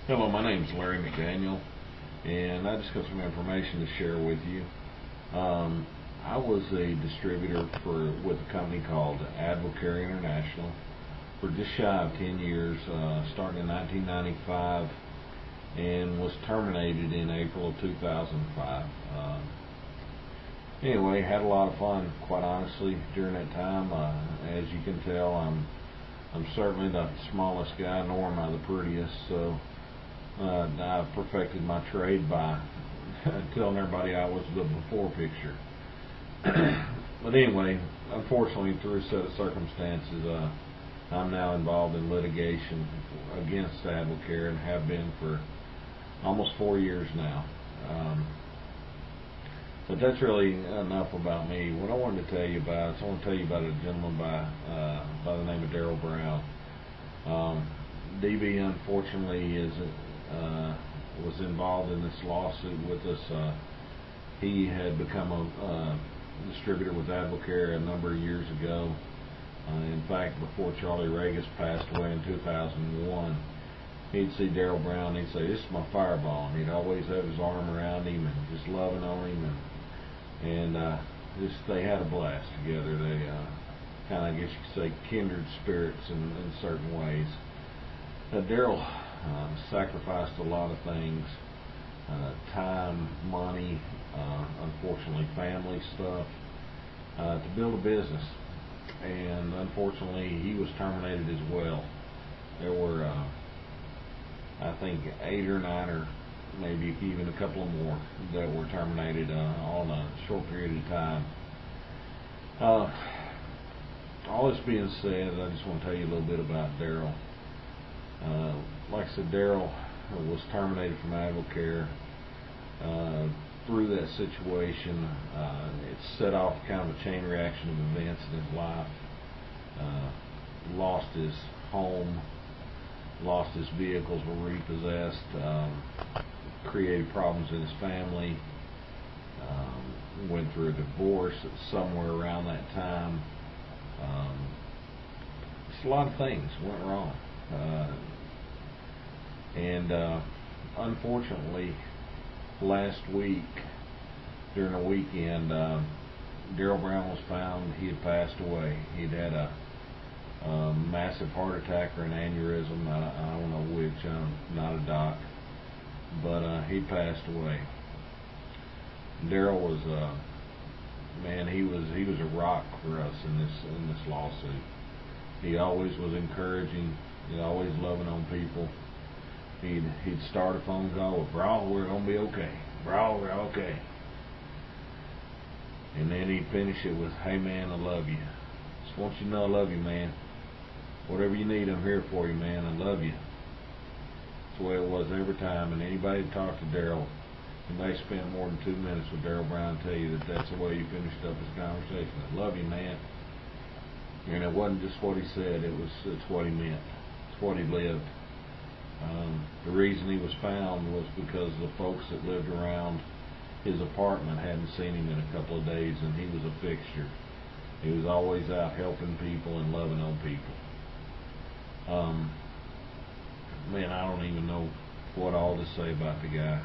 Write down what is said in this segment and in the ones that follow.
Hello, my name is Larry McDaniel, and I just got some information to share with you. I was a distributor with a company called Advocare International for just shy of 10 years, starting in 1995, and was terminated in April of 2005. Anyway, had a lot of fun, quite honestly, during that time. As you can tell, I'm certainly not the smallest guy, nor am I the prettiest, so I perfected my trade by telling everybody I was the before picture. But anyway, unfortunately, through a set of circumstances, I'm now involved in litigation against Advocare and have been for almost 4 years now. But that's really enough about me. What I wanted to tell you about is I want to tell you about a gentleman by the name of Daryl Brown. DB, unfortunately, was involved in this lawsuit with us. He had become a distributor with Advocare a number of years ago. In fact, before Charlie Regas passed away in 2001, he'd see Daryl Brown, he'd say, "This is my fireball," and he'd always have his arm around him and just loving on him, and they had a blast together. They kind of, I guess you could say, kindred spirits in certain ways. Daryl sacrificed a lot of things, time, money, unfortunately family stuff, to build a business, and unfortunately he was terminated as well. There were I think 8 or 9 or maybe even a couple more that were terminated on a short period of time. All this being said, I just want to tell you a little bit about Daryl. Like I said, Daryl was terminated from Advocare. Through that situation, it set off kind of a chain reaction of events in his life. Lost his home, lost his vehicles, were repossessed, created problems in his family, went through a divorce somewhere around that time. Just a lot of things went wrong. And unfortunately, last week, during a weekend, Daryl Brown was found. He had passed away. He'd had a massive heart attack or an aneurysm. I don't know which. I'm not a doc, but he passed away. Daryl was man. He was a rock for us in this lawsuit. He always was encouraging. He always loving on people. He'd start a phone call with, "Bro, we're gonna be okay. Bro, we're okay." And then he'd finish it with, "Hey man, I love you. Just want you to know I love you, man. Whatever you need, I'm here for you, man. I love you." That's the way it was every time. And anybody that talked to Daryl, and they spent more than 2 minutes with Daryl Brown, tell you that that's the way he finished up his conversation. "I love you, man." And it wasn't just what he said, it's what he meant. It's what he lived. The reason he was found was because the folks that lived around his apartment hadn't seen him in a couple of days, and he was a fixture. He was always out helping people and loving on people. Man, I don't even know what all to say about the guy.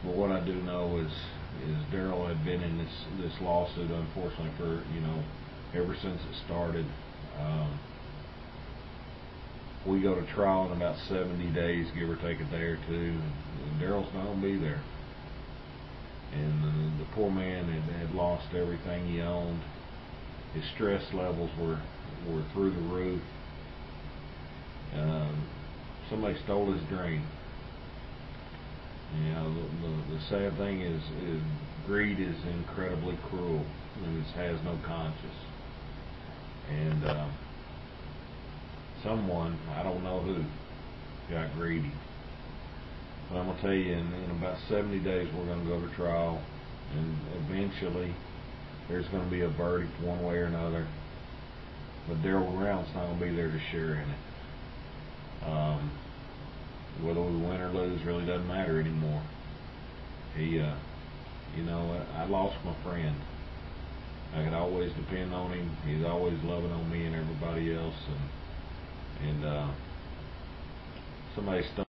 But what I do know is Daryl had been in this lawsuit, unfortunately, for ever since it started. We go to trial in about 70 days, give or take a day or two, and Daryl's not going to be there. And the poor man had lost everything he owned. His stress levels were through the roof. Somebody stole his dream. The sad thing is greed is incredibly cruel, and it has no conscience. And someone, I don't know who, got greedy. But I'm going to tell you, in about 70 days, we're going to go to trial, and eventually there's going to be a verdict one way or another. But Daryl Brown's not going to be there to share in it. Whether we win or lose really doesn't matter anymore. I lost my friend. I could always depend on him. He's always loving on me and everybody else, and somebody